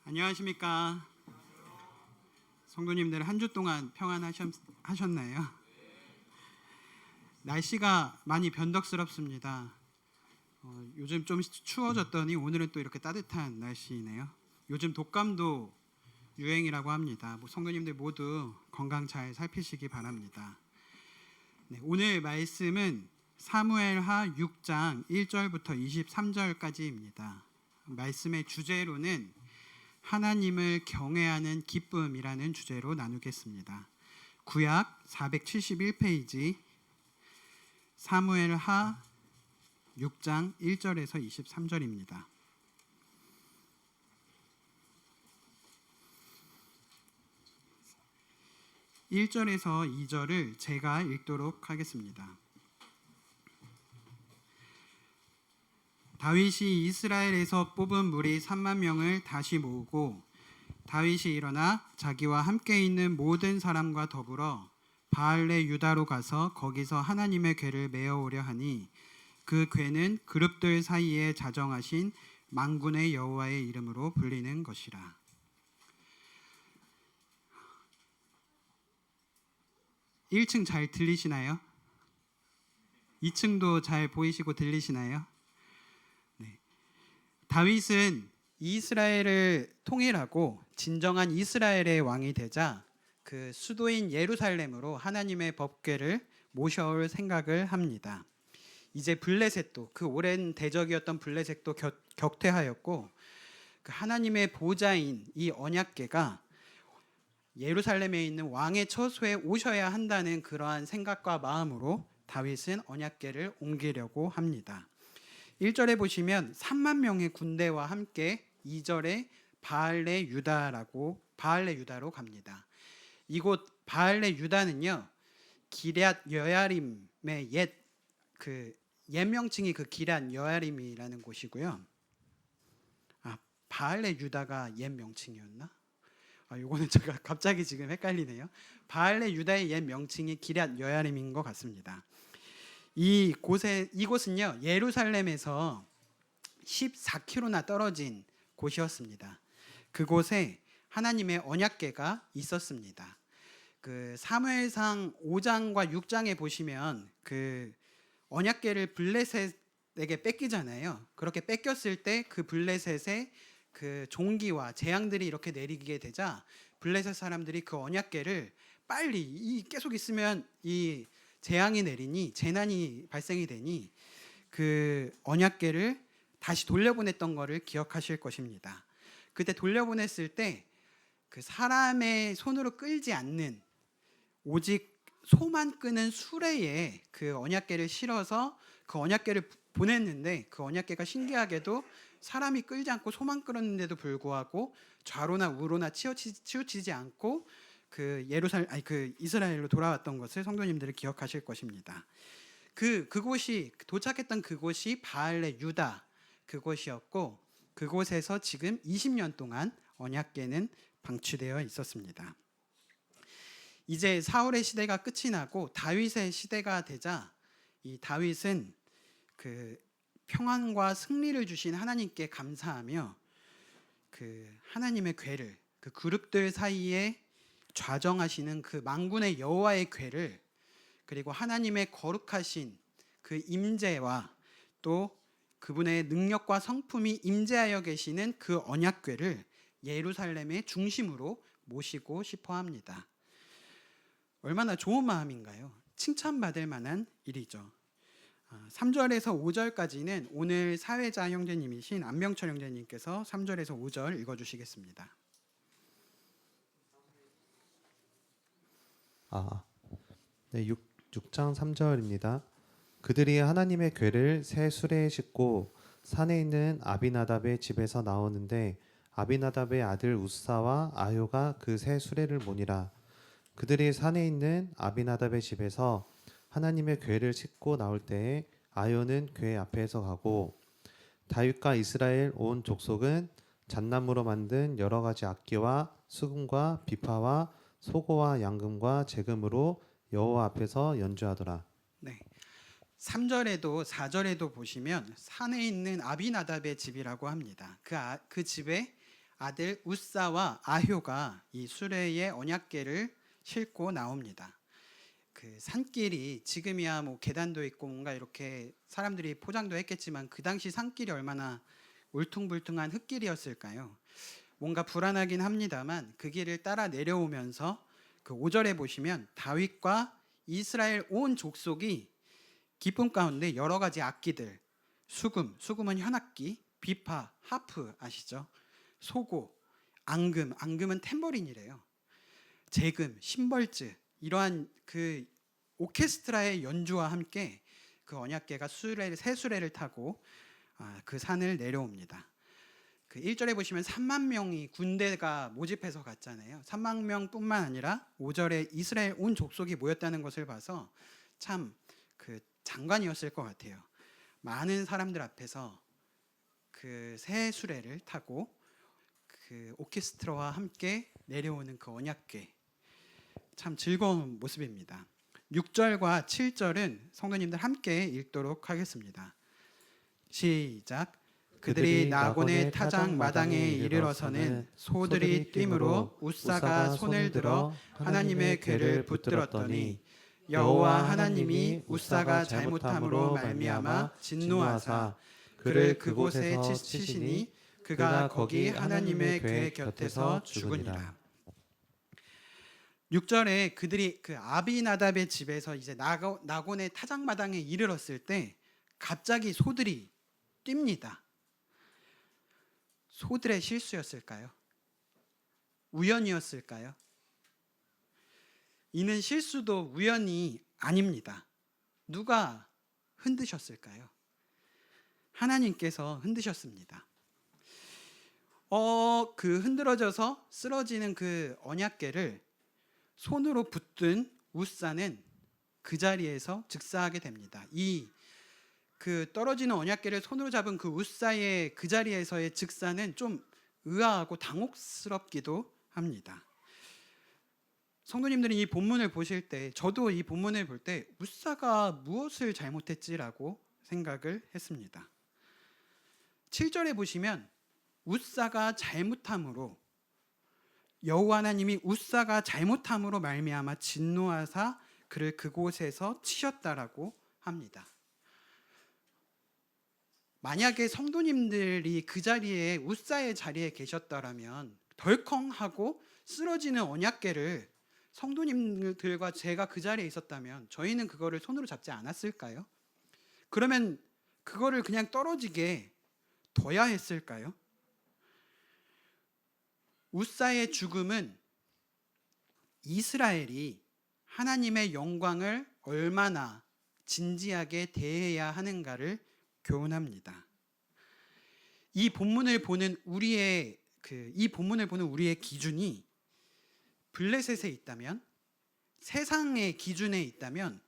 안녕하십니까. 성도님들 한 주 동안 평안하셨나요? 날씨가 많이 변덕스럽습니다. 요즘 좀 추워졌더니 오늘은 또 이렇게 따뜻한 날씨네요. 요즘 독감도 유행이라고 합니다. 성도님들 모두 건강 잘 살피시기 바랍니다. 네, 오늘 말씀은 사무엘하 6장 1절부터 23절까지입니다. 말씀의 주제로는 하나님을 경외하는 기쁨이라는 주제로 나누겠습니다. 구약 471페이지 사무엘하 6장 1절에서 23절입니다. (1절에서 2절을) 제가 읽도록 하겠습니다. 다윗이 이스라엘에서 뽑은 무리 3만 명을 다시 모으고 다윗이 일어나 자기와 함께 있는 모든 사람과 더불어 바알레 유다로 가서 거기서 하나님의 궤를 메어오려 하니 그 궤는 그룹들 사이에 자정하신 만군의 여호와의 이름으로 불리는 것이라. 1층 잘 들리시나요? 2층도 잘 보이시고 들리시나요? 네. 다윗은 이스라엘을 통일하고 진정한 이스라엘의 왕이 되자 그 수도인 예루살렘으로 하나님의 법궤를 모셔올 생각을 합니다. 이제 블레셋도, 그 오랜 대적이었던 블레셋도 격퇴하였고 그 하나님의 보좌인 이 언약궤가 예루살렘에 있는 왕의 처소에 오셔야 한다는 그러한 생각과 마음으로 다윗은 언약궤를 옮기려고 합니다. 1절에 보시면 3만 명의 군대와 함께 2절에 바알레 유다로 갑니다. 이곳 바알레 유다는요, 기럇 여야림의 옛 명칭이 그 기럇 여야림이라는 곳이고요. 바알레 유다가 옛 명칭이었나? 요거는 제가 갑자기 지금 헷갈리네요. 바알레 유다의 옛 명칭이 기럇 여야림인 것 같습니다. 이곳은요, 예루살렘에서 14km나 떨어진 곳이었습니다. 그곳에 하나님의 언약궤가 있었습니다. 그 사무엘상 5장과 6장에 보시면 그 언약궤를 블레셋에게 뺏기잖아요. 그렇게 뺏겼을 때 그 블레셋의 그 종기와 재앙들이 이렇게 내리게 되자 블레셋 사람들이 그 언약궤를 빨리 계속 있으면 이 재앙이 내리니 재난이 발생이 되니 그 언약궤를 다시 돌려보냈던 것을 기억하실 것입니다. 그때 돌려보냈을 때 그 사람의 손으로 끌지 않는 오직 소만 끄는 수레에 그 언약궤를 실어서 그 언약궤를 보냈는데 그 언약궤가 신기하게도 사람이 끌지 않고 소만 끌었는데도 불구하고 좌로나 우로나 치우치지 않고 그 이스라엘로 돌아왔던 것을 성도님들이 기억하실 것입니다. 그곳이 도착했던 그곳이 바알레 유다 그곳이었고 그곳에서 지금 20년 동안 언약궤는 방치되어 있었습니다. 이제 사울의 시대가 끝이 나고 다윗의 시대가 되자 이 다윗은 그 평안과 승리를 주신 하나님께 감사하며 그 하나님의 궤를 그 그룹들 사이에 좌정하시는 그 만군의 여호와의 궤를 그리고 하나님의 거룩하신 그 임재와 또 그분의 능력과 성품이 임재하여 계시는 그 언약궤를 예루살렘의 중심으로 모시고 싶어 합니다. 얼마나 좋은 마음인가요? 칭찬받을 만한 일이죠. 3절에서 5절까지는 오늘 사회자 형제님이신 안명철 형제님께서 3절에서 5절 읽어주시겠습니다. 네, 6장 3절입니다. 그들이 하나님의 궤를 새 수레에 싣고 산에 있는 아비나답의 집에서 나오는데 아비나답의 아들 우사와 아효가 그 새 수레를 모니라. 그들이 산에 있는 아비나답의 집에서 하나님의 궤를 싣고 나올 때에 아효는 궤 앞에서 가고 다윗과 이스라엘 온 족속은 잣나무로 만든 여러 가지 악기와 수금과 비파와 소고와 양금과 재금으로 여호와 앞에서 연주하더라. 네. 3절에도 4절에도 보시면 산에 있는 아비나답의 집이라고 합니다. 그 집에 아들 우사와 아효가 이 수레의 언약궤를 싣고 나옵니다. 그 산길이 지금이야 뭐 계단도 있고 뭔가 이렇게 사람들이 포장도 했겠지만 그 당시 산길이 얼마나 울퉁불퉁한 흙길이었을까요? 뭔가 불안하긴 합니다만 그 길을 따라 내려오면서 그 5절에 보시면 다윗과 이스라엘 온 족속이 기쁨 가운데 여러 가지 악기들, 수금은 현악기, 비파, 하프 아시죠? 소고, 앙금은 탬버린이래요. 제금, 심벌즈 이러한 그 오케스트라의 연주와 함께 그 언약궤가 새 수레를 타고 그 산을 내려옵니다. 그 1절에 보시면 3만 명이 군대가 모집해서 갔잖아요. 3만 명뿐만 아니라 5절에 이스라엘 온 족속이 모였다는 것을 봐서 참 그 장관이었을 것 같아요. 많은 사람들 앞에서 그 새 수레를 타고 그 오케스트라와 함께 내려오는 그 언약궤 참 즐거운 모습입니다. 6절과 7절은 성도님들 함께 읽도록 하겠습니다. 시작. 그들이 나곤의 타작 마당에 이르러서는 소들이 뛰므로 우사가 손을 들어 하나님의 궤를 붙들었더니 여호와 하나님이 우사가 잘못함으로 말미암아 진노하사 그를 그곳에 치시니 그가 거기 하나님의 궤 곁에서 죽으니라. 6절에 그들이 그 아비나답의 집에서 이제 나곤의 타작마당에 이르렀을 때 갑자기 소들이 뜁니다. 소들의 실수였을까요? 우연이었을까요? 이는 실수도 우연이 아닙니다. 누가 흔드셨을까요? 하나님께서 흔드셨습니다. 그 흔들어져서 쓰러지는 그 언약궤를 손으로 붙든 우사는 그 자리에서 즉사하게 됩니다. 그 떨어지는 언약궤를 손으로 잡은 그 우사의 그 자리에서의 즉사는 좀 의아하고 당혹스럽기도 합니다. 성도님들이 이 본문을 보실 때, 저도 이 본문을 볼 때 우사가 무엇을 잘못했지라고 생각을 했습니다. 7절에 보시면 우사가 잘못함으로 여호와 하나님이 우사가 잘못함으로 말미암아 진노하사 그를 그곳에서 치셨다라고 합니다. 만약에 성도님들이 그 자리에 우사의 자리에 계셨더라면 덜컹하고 쓰러지는 언약궤를 성도님들과 제가 그 자리에 있었다면 저희는 그거를 손으로 잡지 않았을까요? 그러면 그거를 그냥 떨어지게 둬야 했을까요? 우사의 죽음은 이스라엘이 하나님의 영광을 얼마나 진지하게 대해야 하는가를 교훈합니다. 이 본문을 보는 우리의 기준이 블레셋에 있다면, 세상의 기준에 있다면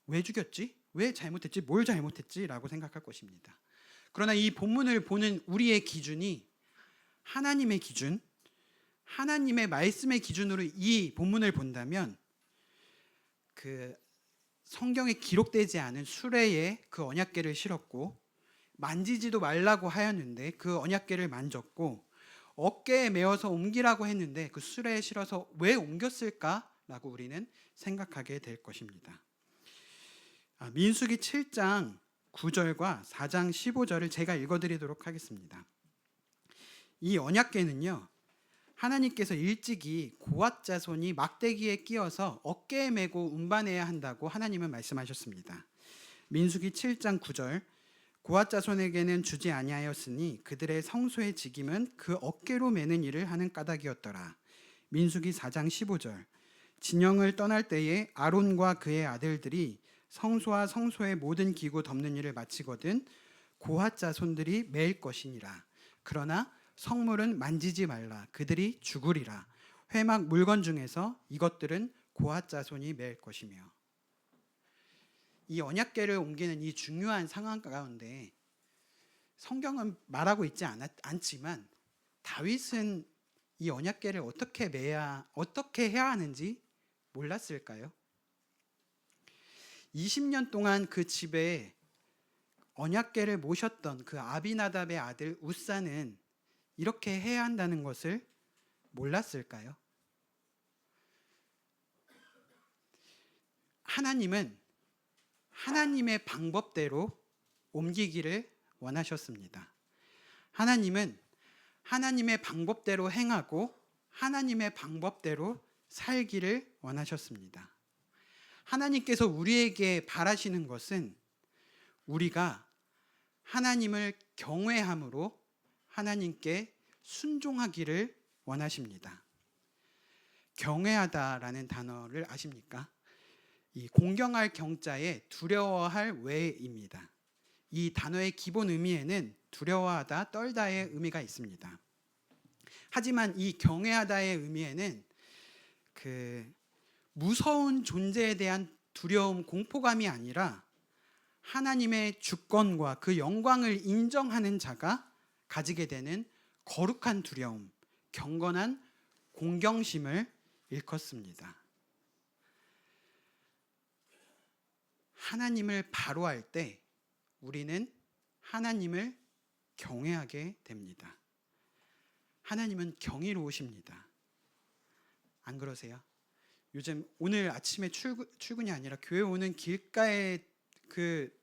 왜 죽였지? 왜 잘못했지? 뭘 잘못했지? 라고 생각할 것입니다. 그러나 이 본문을 보는 우리의 기준이 하나님의 기준, 하나님의 말씀의 기준으로 이 본문을 본다면 그 성경에 기록되지 않은 수레에 그 언약궤를 실었고 만지지도 말라고 하였는데 그 언약궤를 만졌고 어깨에 메어서 옮기라고 했는데 그 수레에 실어서 왜 옮겼을까라고 우리는 생각하게 될 것입니다. 민수기 7장 9절과 4장 15절을 제가 읽어드리도록 하겠습니다. 이 언약궤는요, 하나님께서 일찍이 고앗 자손이 막대기에 끼어서 어깨에 메고 운반해야 한다고 하나님은 말씀하셨습니다. 민수기 7장 9절 고앗 자손에게는 주지 아니하였으니 그들의 성소의 직임은 그 어깨로 메는 일을 하는 까닭이었더라. 민수기 4장 15절 진영을 떠날 때에 아론과 그의 아들들이 성소와 성소의 모든 기구 덮는 일을 마치거든 고앗 자손들이 맬 것이니라. 그러나 성물은 만지지 말라. 그들이 죽으리라. 회막 물건 중에서 이것들은 고앗 자손이 맬 것이며. 이 언약궤를 옮기는 이 중요한 상황 가운데 성경은 말하고 있지 않지만 다윗은 이 언약궤를 어떻게 해야 하는지 몰랐을까요? 20년 동안 그 집에 언약궤를 모셨던 그 아비나답의 아들 우사는 이렇게 해야 한다는 것을 몰랐을까요? 하나님은 하나님의 방법대로 옮기기를 원하셨습니다. 하나님은 하나님의 방법대로 행하고 하나님의 방법대로 살기를 원하셨습니다. 하나님께서 우리에게 바라시는 것은 우리가 하나님을 경외함으로 하나님께 순종하기를 원하십니다. 경외하다라는 단어를 아십니까? 이 공경할 경자에 두려워할 외입니다. 이 단어의 기본 의미에는 두려워하다, 떨다의 의미가 있습니다. 하지만 이 경외하다의 의미에는 무서운 존재에 대한 두려움, 공포감이 아니라 하나님의 주권과 그 영광을 인정하는 자가 가지게 되는 거룩한 두려움, 경건한 공경심을 일컫습니다. 하나님을 바로 할 때 우리는 하나님을 경외하게 됩니다. 하나님은 경이로우십니다. 안 그러세요? 요즘 오늘 아침에 출근이 아니라 교회 오는 길가에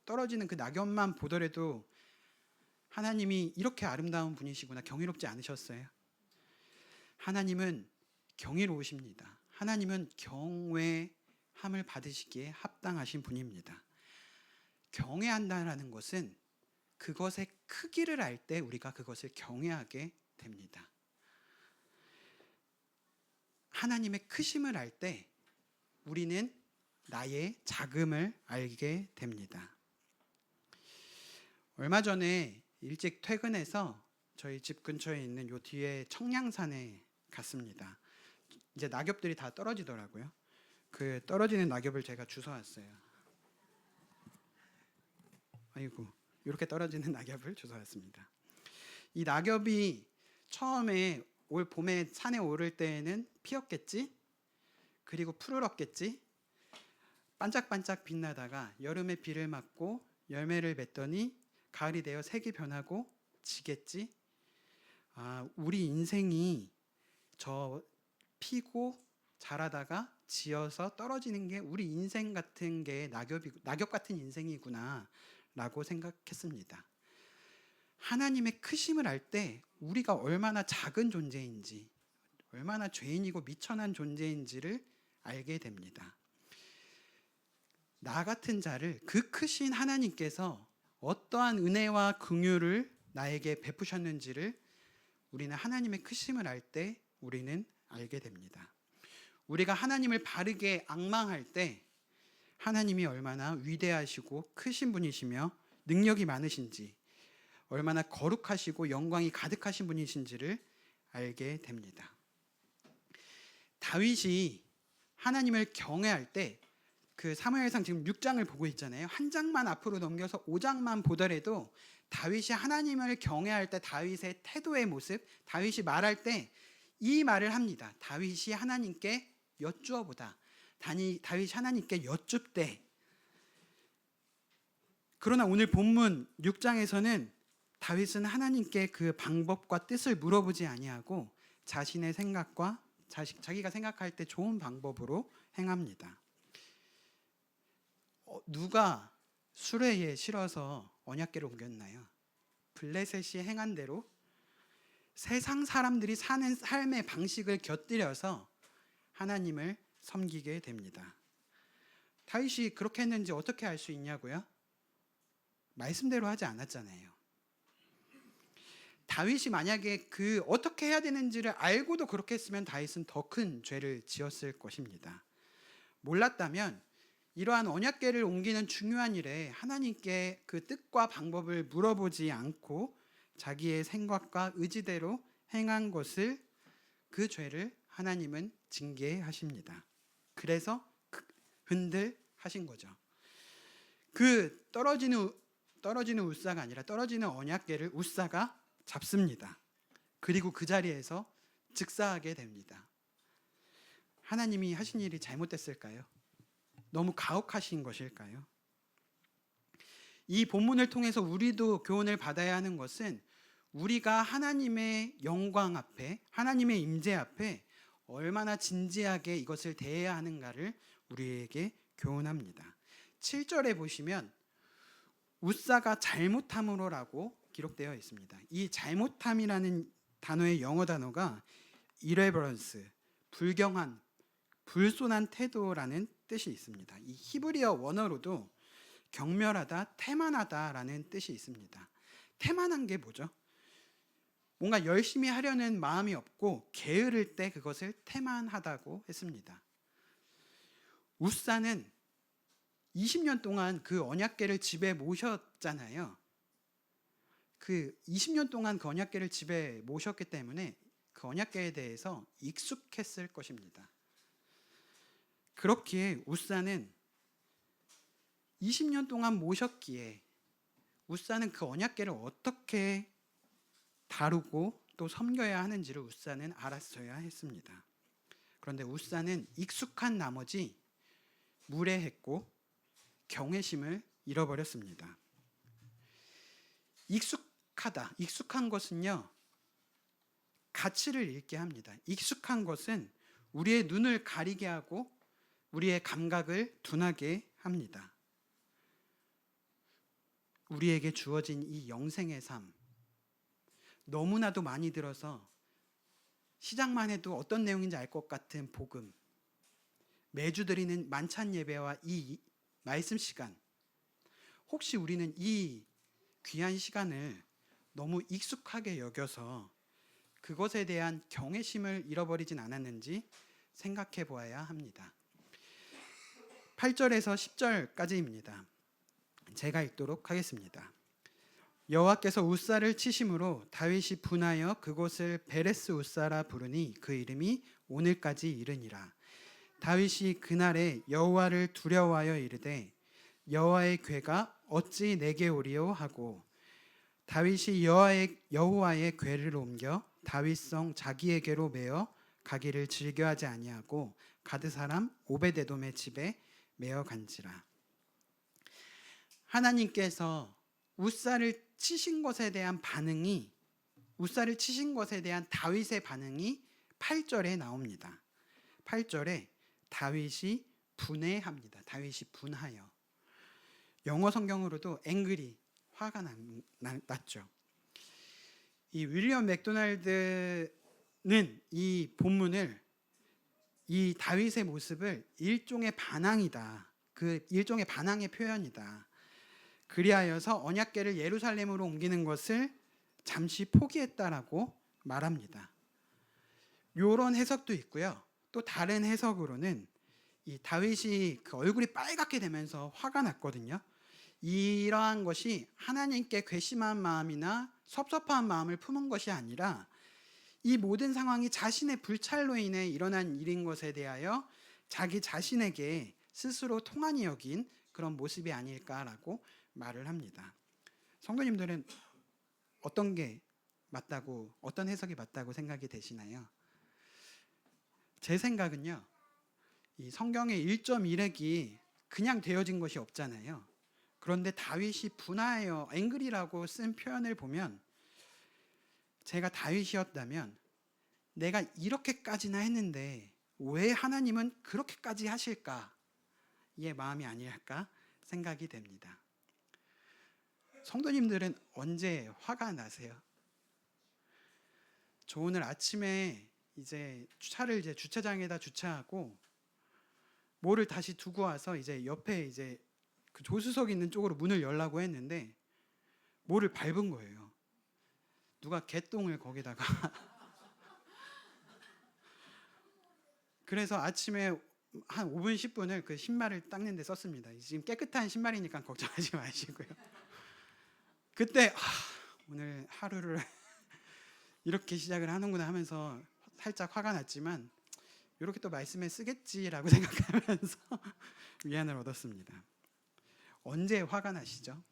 떨어지는 그 낙엽만 보더라도 하나님이 이렇게 아름다운 분이시구나, 경이롭지 않으셨어요? 하나님은 경이로우십니다. 하나님은 경외함을 받으시기에 합당하신 분입니다. 경외한다라는 것은 그것의 크기를 알 때 우리가 그것을 경외하게 됩니다. 하나님의 크심을 알 때 우리는 나의 작음을 알게 됩니다. 얼마 전에 일찍 퇴근해서 저희 집 근처에 있는 요 뒤에 청량산에 갔습니다. 이제 낙엽들이 다 떨어지더라고요. 그 떨어지는 낙엽을 제가 주워왔어요. 아이고, 이렇게 떨어지는 낙엽을 주워왔습니다. 이 낙엽이 처음에 올 봄에 산에 오를 때에는 피었겠지? 그리고 푸르렀겠지? 반짝반짝 빛나다가 여름에 비를 맞고 열매를 맺더니 가을이 되어 색이 변하고 지겠지? 우리 인생이 저 피고 자라다가 지어서 떨어지는 게 우리 인생 같은 게 낙엽 같은 인생이구나 라고 생각했습니다. 하나님의 크심을 알 때 우리가 얼마나 작은 존재인지, 얼마나 죄인이고 미천한 존재인지를 알게 됩니다. 나 같은 자를 그 크신 하나님께서 어떠한 은혜와 긍휼을 나에게 베푸셨는지를 우리는 하나님의 크심을 알 때 우리는 알게 됩니다. 우리가 하나님을 바르게 앙망할 때 하나님이 얼마나 위대하시고 크신 분이시며 능력이 많으신지, 얼마나 거룩하시고 영광이 가득하신 분이신지를 알게 됩니다. 다윗이 하나님을 경외할 때 그 사무엘상 지금 6장을 보고 있잖아요. 한 장만 앞으로 넘겨서 5장만 보더라도 다윗이 하나님을 경외할 때 다윗의 태도의 모습, 다윗이 말할 때 이 말을 합니다. 다윗이 하나님께 여쭈어 보다. 다윗이 하나님께 여쭙되. 그러나 오늘 본문 6장에서는 다윗은 하나님께 그 방법과 뜻을 물어보지 아니하고 자신의 생각과 자기가 생각할 때 좋은 방법으로 행합니다. 누가 수레에 실어서 언약궤를 옮겼나요? 블레셋이 행한 대로 세상 사람들이 사는 삶의 방식을 곁들여서 하나님을 섬기게 됩니다. 다윗이 그렇게 했는지 어떻게 알 수 있냐고요? 말씀대로 하지 않았잖아요. 다윗이 만약에 어떻게 해야 되는지를 알고도 그렇게 했으면 다윗은 더 큰 죄를 지었을 것입니다. 몰랐다면 이러한 언약궤를 옮기는 중요한 일에 하나님께 그 뜻과 방법을 물어보지 않고 자기의 생각과 의지대로 행한 것을, 그 죄를 하나님은 징계하십니다. 그래서 흔들하신 거죠. 그 떨어지는 우사가 아니라 떨어지는 언약궤를 우사가 잡습니다. 그리고 그 자리에서 즉사하게 됩니다. 하나님이 하신 일이 잘못됐을까요? 너무 가혹하신 것일까요? 이 본문을 통해서 우리도 교훈을 받아야 하는 것은 우리가 하나님의 영광 앞에, 하나님의 임재 앞에 얼마나 진지하게 이것을 대해야 하는가를 우리에게 교훈합니다. 7절에 보시면 우사가 잘못함으로라고 기록되어 있습니다. 이 잘못함이라는 단어의 영어 단어가 irreverence, 불경한, 불손한 태도라는 뜻이 있습니다. 이 히브리어 원어로도 경멸하다, 태만하다라는 뜻이 있습니다. 태만한 게 뭐죠? 뭔가 열심히 하려는 마음이 없고 게으를 때 그것을 태만하다고 했습니다. 우사는 20년 동안 그 언약궤를 집에 모셨잖아요. 그 20년 동안 그 언약궤를 집에 모셨기 때문에 그 언약궤에 대해서 익숙했을 것입니다. 그렇기에 우사는 20년 동안 모셨기에 우사는 그 언약궤를 어떻게 다루고 또 섬겨야 하는지를 우사는 알았어야 했습니다. 그런데 우사는 익숙한 나머지 무례했고 경외심을 잃어버렸습니다. 익숙한 것은요, 가치를 잃게 합니다. 익숙한 것은 우리의 눈을 가리게 하고 우리의 감각을 둔하게 합니다. 우리에게 주어진 이 영생의 삶, 너무나도 많이 들어서 시작만 해도 어떤 내용인지 알 것 같은 복음, 매주 드리는 만찬 예배와 이 말씀 시간, 혹시 우리는 이 귀한 시간을 너무 익숙하게 여겨서 그것에 대한 경외심을 잃어버리진 않았는지 생각해 보아야 합니다. 8절에서 10절까지입니다. 제가 읽도록 하겠습니다. 여호와께서 우사를 치심으로 다윗이 분하여 그곳을 베레스 우사라 부르니 그 이름이 오늘까지 이르니라. 다윗이 그날에 여호와를 두려워하여 이르되 여호와의 궤가 어찌 내게 오리요 하고 다윗이 여호와의 궤를 옮겨 다윗성 자기에게로 메어 가기를 즐겨하지 아니하고 가드 사람 오베데돔의 집에 메어 간지라. 하나님께서 우사를 치신 것에 대한 다윗의 반응이 8절에 나옵니다. 8절에 다윗이 분해합니다. 다윗이 분하여. 영어 성경으로도 angry, 화가 났죠. 이 윌리엄 맥도날드는 이 본문을, 이 다윗의 모습을 일종의 반항이다. 그 일종의 반항의 표현이다. 그리하여서 언약궤를 예루살렘으로 옮기는 것을 잠시 포기했다라고 말합니다. 이런 해석도 있고요. 또 다른 해석으로는 이 다윗이 그 얼굴이 빨갛게 되면서 화가 났거든요. 이러한 것이 하나님께 괘씸한 마음이나 섭섭한 마음을 품은 것이 아니라 이 모든 상황이 자신의 불찰로 인해 일어난 일인 것에 대하여 자기 자신에게 스스로 통한이 여긴 그런 모습이 아닐까라고 말을 합니다. 성도님들은 어떤 게 맞다고, 어떤 해석이 맞다고 생각이 되시나요? 제 생각은요, 이 성경의 1.1핵이 그냥 되어진 것이 없잖아요. 그런데 다윗이 분하여 앵그리라고 쓴 표현을 보면 제가 다윗이었다면 내가 이렇게까지나 했는데 왜 하나님은 그렇게까지 하실까? 의 마음이 아닐까 생각이 됩니다. 성도님들은 언제 화가 나세요? 저 오늘 아침에 이제 차를 주차장에다 주차하고 뭐를 다시 두고 와서 이제 옆에 이제 그 조수석 있는 쪽으로 문을 열라고 했는데 뭐를 밟은 거예요. 누가 개똥을 거기다가 그래서 아침에 한 5분 10분을 그 신발을 닦는 데 썼습니다. 지금 깨끗한 신발이니까 걱정하지 마시고요. 그때 오늘 하루를 이렇게 시작을 하는구나 하면서 살짝 화가 났지만 이렇게 또 말씀에 쓰겠지라고 생각하면서 위안을 얻었습니다. 언제 화가 나시죠?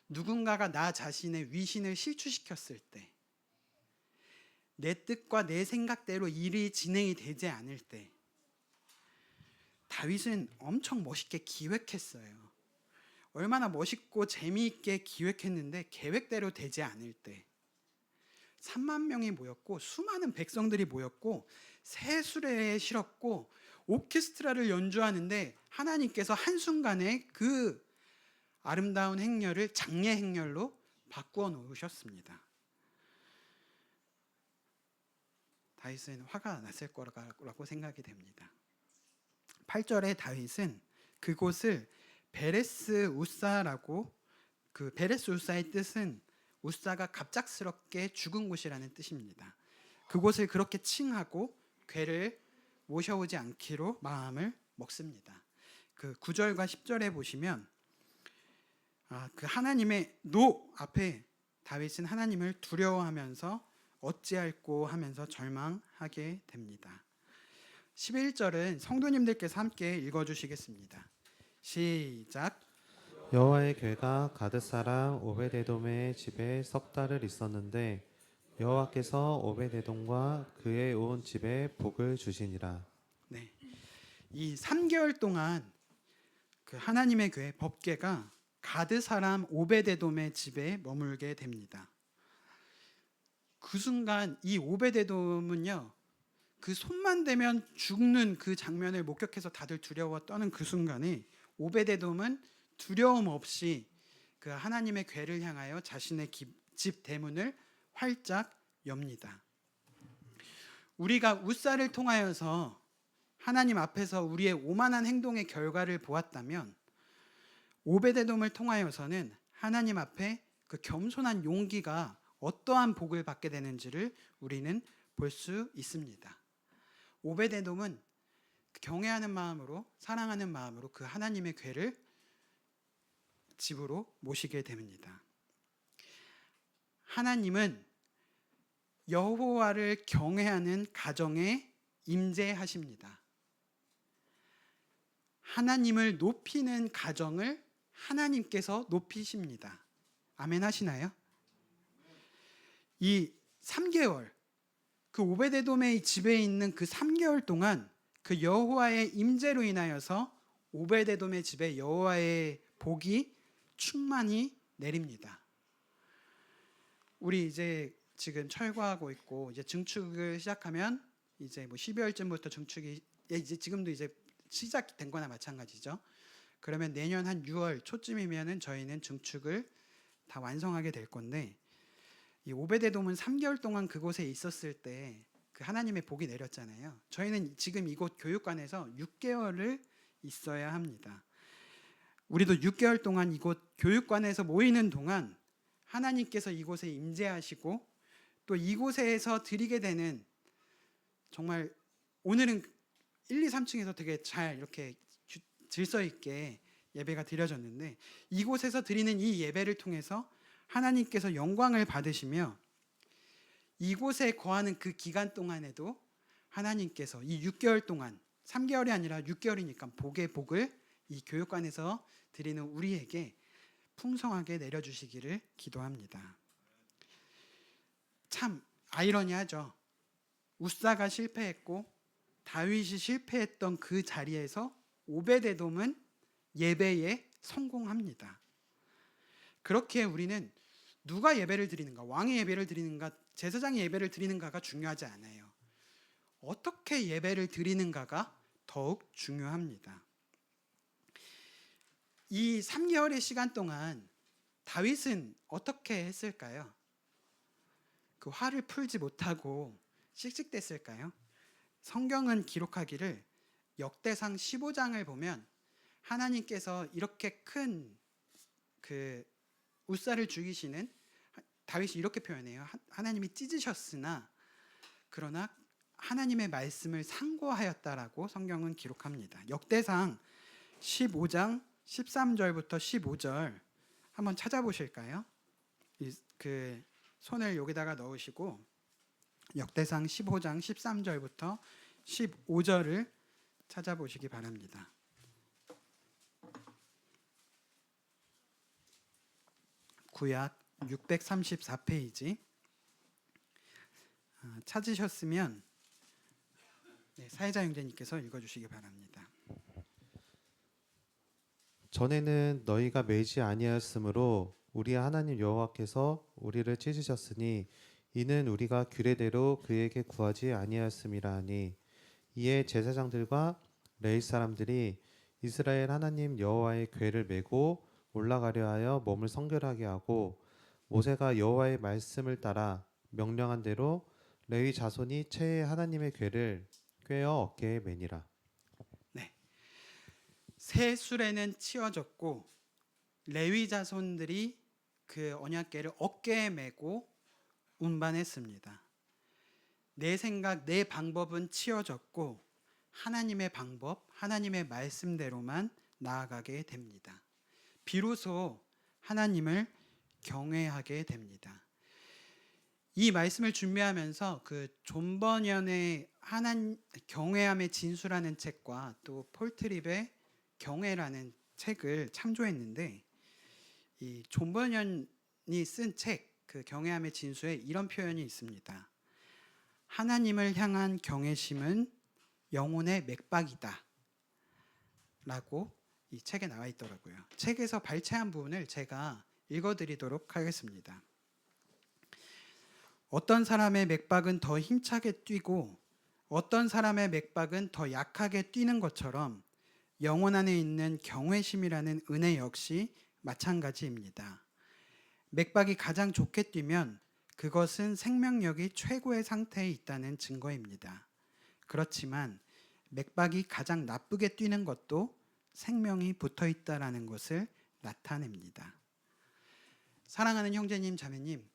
누군가가 나 자신의 위신을 실추시켰을 때, 내 뜻과 내 생각대로 일이 진행이 되지 않을 때, 다윗은 엄청 멋있게 기획했어요. 얼마나 멋있고 재미있게 기획했는데 계획대로 되지 않을 때 3만 명이 모였고 수많은 백성들이 모였고 새 수레에 실었고 오케스트라를 연주하는데 하나님께서 한순간에 그 아름다운 행렬을 장례 행렬로 바꾸어 놓으셨습니다. 다윗은 화가 났을 거라고 생각이 됩니다. 8절에 다윗은 그곳을 베레스 우사라고, 그 베레스 우사의 뜻은 우사가 갑작스럽게 죽은 곳이라는 뜻입니다. 그곳을 그렇게 칭하고 괴를 모셔오지 않기로 마음을 먹습니다. 그 9절과 10절에 보시면 그 하나님의 노 앞에 다윗은 하나님을 두려워하면서 어찌할꼬 하면서 절망하게 됩니다. 11절은 성도님들께서 함께 읽어주시겠습니다. 시작. 여호와의 궤가 가드 사람 오베데돔의 집에 석 달을 있었는데 여호와께서 오베데돔과 그의 온 집에 복을 주시니라. 네, 이 3개월 동안 그 하나님의 궤 법궤가 가드 사람 오베데돔의 집에 머물게 됩니다. 그 순간 이 오베데돔은요, 그 손만 대면 죽는 그 장면을 목격해서 다들 두려워 떠는 그 순간에 오베데돔은 두려움 없이 그 하나님의 궤를 향하여 자신의 집 대문을 활짝 엽니다. 우리가 우사를 통하여서 하나님 앞에서 우리의 오만한 행동의 결과를 보았다면 오베데돔을 통하여서는 하나님 앞에 그 겸손한 용기가 어떠한 복을 받게 되는지를 우리는 볼 수 있습니다. 오베데돔은 경외하는 마음으로, 사랑하는 마음으로 그 하나님의 궤를 집으로 모시게 됩니다. 하나님은 여호와를 경외하는 가정에 임재하십니다. 하나님을 높이는 가정을 하나님께서 높이십니다. 아멘 하시나요? 이 3개월, 그 오베데돔의 집에 있는 그 3개월 동안 그 여호와의 임재로 인하여서 오베데돔의 집에 여호와의 복이 충만히 내립니다. 우리 이제 지금 철거하고 있고 이제 증축을 시작하면 이제 뭐 12월쯤부터 증축이 이제 지금도 이제 시작된 거나 마찬가지죠. 그러면 내년 한 6월 초쯤이면은 저희는 증축을 다 완성하게 될 건데, 이 오베데돔은 3개월 동안 그곳에 있었을 때 그 하나님의 복이 내렸잖아요. 저희는 지금 이곳 교육관에서 6개월을 있어야 합니다. 우리도 6개월 동안 이곳 교육관에서 모이는 동안 하나님께서 이곳에 임재하시고 또 이곳에서 드리게 되는, 정말 오늘은 1, 2, 3층에서 되게 잘 이렇게 질서 있게 예배가 드려졌는데 이곳에서 드리는 이 예배를 통해서 하나님께서 영광을 받으시며 이곳에 거하는 그 기간 동안에도 하나님께서 이 6개월 동안, 3개월이 아니라 6개월이니까 복의 복을 이 교육관에서 드리는 우리에게 풍성하게 내려주시기를 기도합니다. 참 아이러니하죠. 우사가 실패했고 다윗이 실패했던 그 자리에서 오베데돔은 예배에 성공합니다. 그렇게 우리는 누가 예배를 드리는가, 왕의 예배를 드리는가, 제사장의 예배를 드리는가가 중요하지 않아요. 어떻게 예배를 드리는가가 더욱 중요합니다. 이 3개월의 시간 동안 다윗은 어떻게 했을까요? 그 화를 풀지 못하고 씩씩댔을까요? 성경은 기록하기를 역대상 15장을 보면 하나님께서 이렇게 큰 그 우사를 죽이시는, 다윗이 이렇게 표현해요. 하나님이 찢으셨으나 그러나 하나님의 말씀을 상고하였다라고 성경은 기록합니다. 역대상 15장 13절부터 15절 한번 찾아보실까요? 그 손을 여기다가 넣으시고 역대상 15장 13절부터 15절을 찾아보시기 바랍니다. 구약 634페이지 찾으셨으면 사회자 형제님께서 읽어주시기 바랍니다. 전에는 너희가 매지 아니하였으므로 우리 하나님 여호와께서 우리를 찢으셨으니 이는 우리가 규례대로 그에게 구하지 아니하였음이라 하니 이에 제사장들과 레위 사람들이 이스라엘 하나님 여호와의 궤를 메고 올라가려 하여 몸을 성결하게 하고 모세가 여호와의 말씀을 따라 명령한 대로 레위 자손이 채에 하나님의 궤를 꿰어 어깨에 매니라. 네. 새 수레는 치어졌고 레위 자손들이 그 언약궤를 어깨에 메고 운반했습니다. 내 생각, 내 방법은 치어졌고 하나님의 방법, 하나님의 말씀대로만 나아가게 됩니다. 비로소 하나님을 경외하게 됩니다. 이 말씀을 준비하면서 그 존 버년의 경외함의 진수라는 책과 또 폴 트립의 경외라는 책을 참조했는데 이 존 버년이 쓴 책 그 경외함의 진수에 이런 표현이 있습니다. 하나님을 향한 경외심은 영혼의 맥박이다 라고 이 책에 나와 있더라고요. 책에서 발췌한 부분을 제가 읽어드리도록 하겠습니다. 어떤 사람의 맥박은 더 힘차게 뛰고 어떤 사람의 맥박은 더 약하게 뛰는 것처럼 영혼 안에 있는 경외심이라는 은혜 역시 마찬가지입니다. 맥박이 가장 좋게 뛰면 그것은 생명력이 최고의 상태에 있다는 증거입니다. 그렇지만 맥박이 가장 나쁘게 뛰는 것도 생명이 붙어 있다라는 것을 나타냅니다. 사랑하는 형제님, 자매님,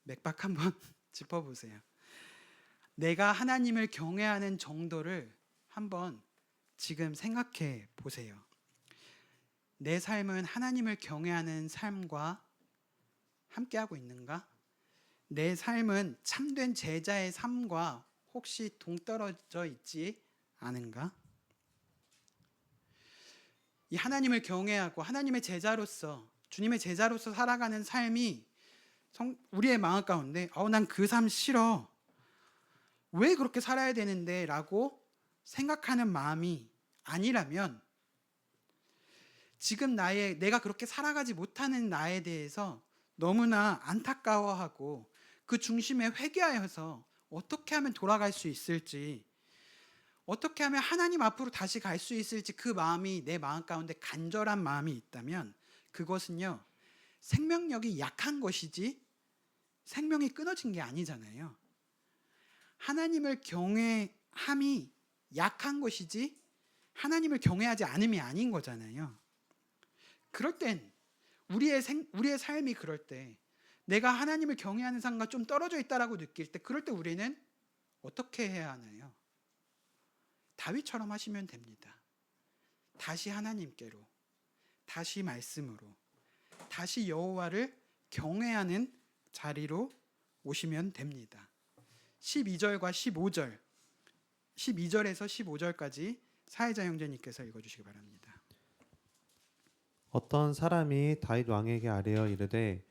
맥박 한번 짚어보세요. 내가 하나님을 경외하는 정도를 한번 지금 생각해 보세요. 내 삶은 하나님을 경외하는 삶과 함께하고 있는가? 내 삶은 참된 제자의 삶과 혹시 동떨어져 있지 않은가? 이 하나님을 경외하고 하나님의 제자로서, 주님의 제자로서 살아가는 삶이 우리의 마음 가운데 난 그 삶 싫어. 왜 그렇게 살아야 되는데? 라고 생각하는 마음이 아니라면 지금 내가 그렇게 살아가지 못하는 나에 대해서 너무나 안타까워하고 그 중심에 회개하여서 어떻게 하면 돌아갈 수 있을지, 어떻게 하면 하나님 앞으로 다시 갈 수 있을지 그 마음이 내 마음 가운데 간절한 마음이 있다면 그것은요, 생명력이 약한 것이지 생명이 끊어진 게 아니잖아요. 하나님을 경외함이 약한 것이지 하나님을 경외하지 않음이 아닌 거잖아요. 그럴 땐 우리의 삶이 그럴 때 내가 하나님을 경외하는 삶과 좀 떨어져 있다라고 느낄 때 그럴 때 우리는 어떻게 해야 하나요? 다윗처럼 하시면 됩니다. 다시 하나님께로, 다시 말씀으로, 다시 여호와를 경외하는 자리로 오시면 됩니다. 12절과 15절, 12절에서 15절까지 사회자 형제님께서 읽어주시기 바랍니다. 어떤 사람이 다윗 왕에게 아뢰어 이르되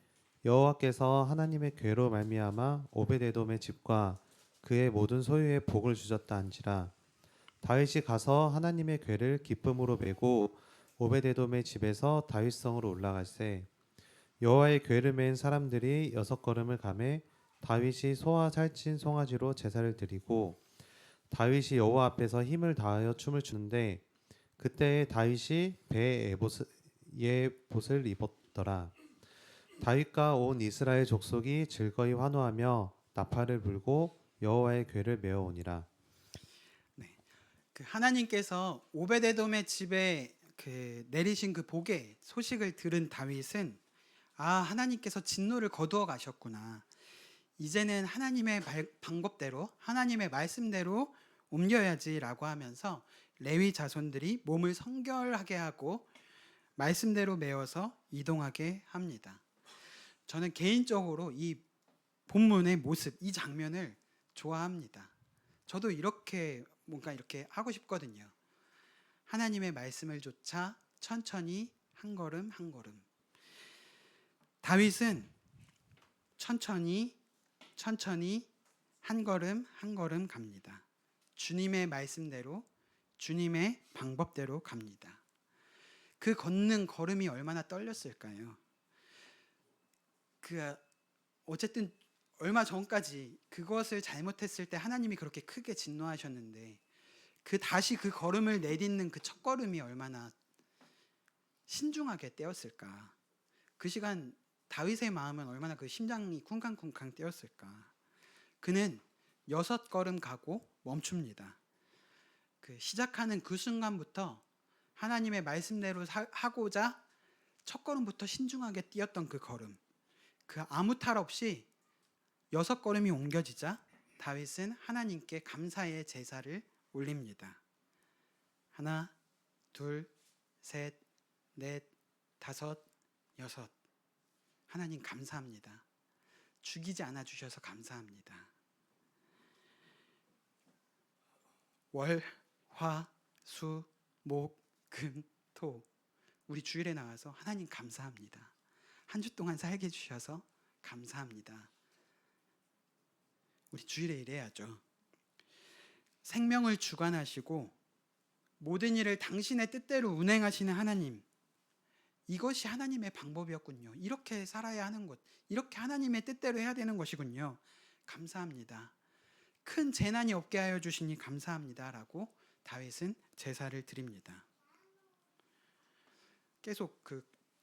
여호와께서 하나님의 궤로 말미암아 오베데돔의 집과 그의 모든 소유에 복을 주셨다 한지라. 다윗이 가서 하나님의 궤를 기쁨으로 메고 오베데돔의 집에서 다윗성으로 올라갈새 여호와의 궤를 맨 사람들이 6걸음을 가매 다윗이 소와 살찐 송아지로 제사를 드리고 다윗이 여호와 앞에서 힘을 다하여 춤을 추는데 그때에 다윗이 배에 예봇을 입었더라. 다윗과 온 이스라엘 족속이 즐거이 환호하며 나팔을 불고 여호와의 궤를 메어오니라. 네, 그 하나님께서 오베데돔의 집에 내리신 그 복의 소식을 들은 다윗은 하나님께서 진노를 거두어 가셨구나. 이제는 하나님의 방법대로, 하나님의 말씀대로 옮겨야지라고 하면서 레위 자손들이 몸을 성결하게 하고 말씀대로 메어서 이동하게 합니다. 저는 개인적으로 이 본문의 모습, 이 장면을 좋아합니다. 저도 뭔가 이렇게 하고 싶거든요. 하나님의 말씀을 쫓아 천천히 한 걸음 한 걸음. 다윗은 천천히 한 걸음 한 걸음 갑니다. 주님의 말씀대로, 주님의 방법대로 갑니다. 그 걷는 걸음이 얼마나 떨렸을까요? 어쨌든 얼마 전까지 그것을 잘못했을 때 하나님이 그렇게 크게 진노하셨는데 다시 그 걸음을 내딛는 그 첫 걸음이 얼마나 신중하게 떼었을까. 그 시간 다윗의 마음은 얼마나 그 심장이 쿵쾅쿵쾅 뛰었을까. 그는 6걸음 가고 멈춥니다. 시작하는 그 순간부터 하나님의 말씀대로 하고자 첫 걸음부터 신중하게 뛰었던 그 걸음, 아무 탈 없이 6걸음이 옮겨지자 다윗은 하나님께 감사의 제사를 올립니다. 하나, 둘, 셋, 넷, 다섯, 여섯. 하나님 감사합니다. 죽이지 않아 주셔서 감사합니다. 월, 화, 수, 목, 금, 토. 우리 주일에 나와서 하나님 감사합니다. 한 주 동안 살게 해주셔서 감사합니다. 우리 주일에 이래야죠. 생명을 주관하시고 모든 일을 당신의 뜻대로 운행하시는 하나님. 이것이 하나님의 방법이었군요. 이렇게 살아야 하는 것, 이렇게 하나님의 뜻대로 해야 되는 것이군요. 감사합니다. 큰 재난이 없게 하여 주시니 감사합니다. 라고 다윗은 제사를 드립니다. 계속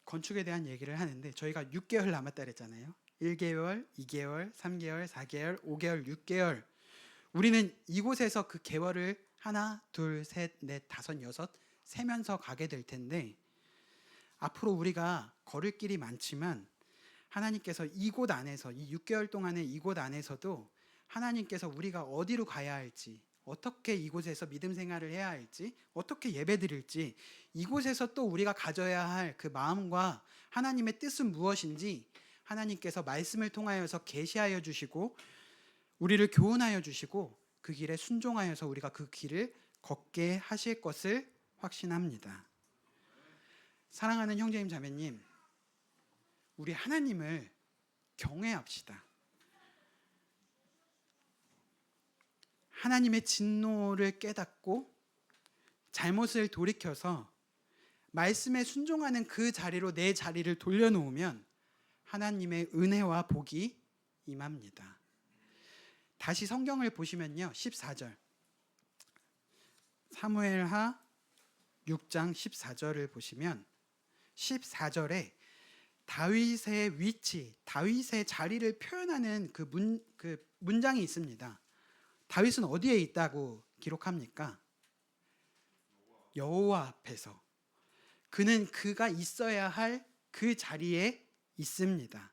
건축에 대한 얘기를 하는데 저희가 6개월 남았다 그랬잖아요. 1개월, 2개월, 3개월, 4개월, 5개월, 6개월. 우리는 이곳에서 그 개월을 하나, 둘, 셋, 넷, 다섯, 여섯 세면서 가게 될 텐데 앞으로 우리가 걸을 길이 많지만 하나님께서 이곳 안에서 이 6개월 동안의 이곳 안에서도 하나님께서 우리가 어디로 가야 할지, 어떻게 이곳에서 믿음 생활을 해야 할지, 어떻게 예배드릴지, 이곳에서 또 우리가 가져야 할 그 마음과 하나님의 뜻은 무엇인지 하나님께서 말씀을 통하여서 계시하여 주시고 우리를 교훈하여 주시고 그 길에 순종하여서 우리가 그 길을 걷게 하실 것을 확신합니다. 사랑하는 형제님 자매님, 우리 하나님을 경외합시다. 하나님의 진노를 깨닫고 잘못을 돌이켜서 말씀에 순종하는 그 자리로 내 자리를 돌려놓으면 하나님의 은혜와 복이 임합니다. 다시 성경을 보시면요. 14절 사무엘하 6장 14절을 보시면 14절에 다윗의 위치, 다윗의 자리를 표현하는 그 문장이 있습니다. 다윗은 어디에 있다고 기록합니까? 여호와 앞에서. 그는 그가 있어야 할 그 자리에 있습니다.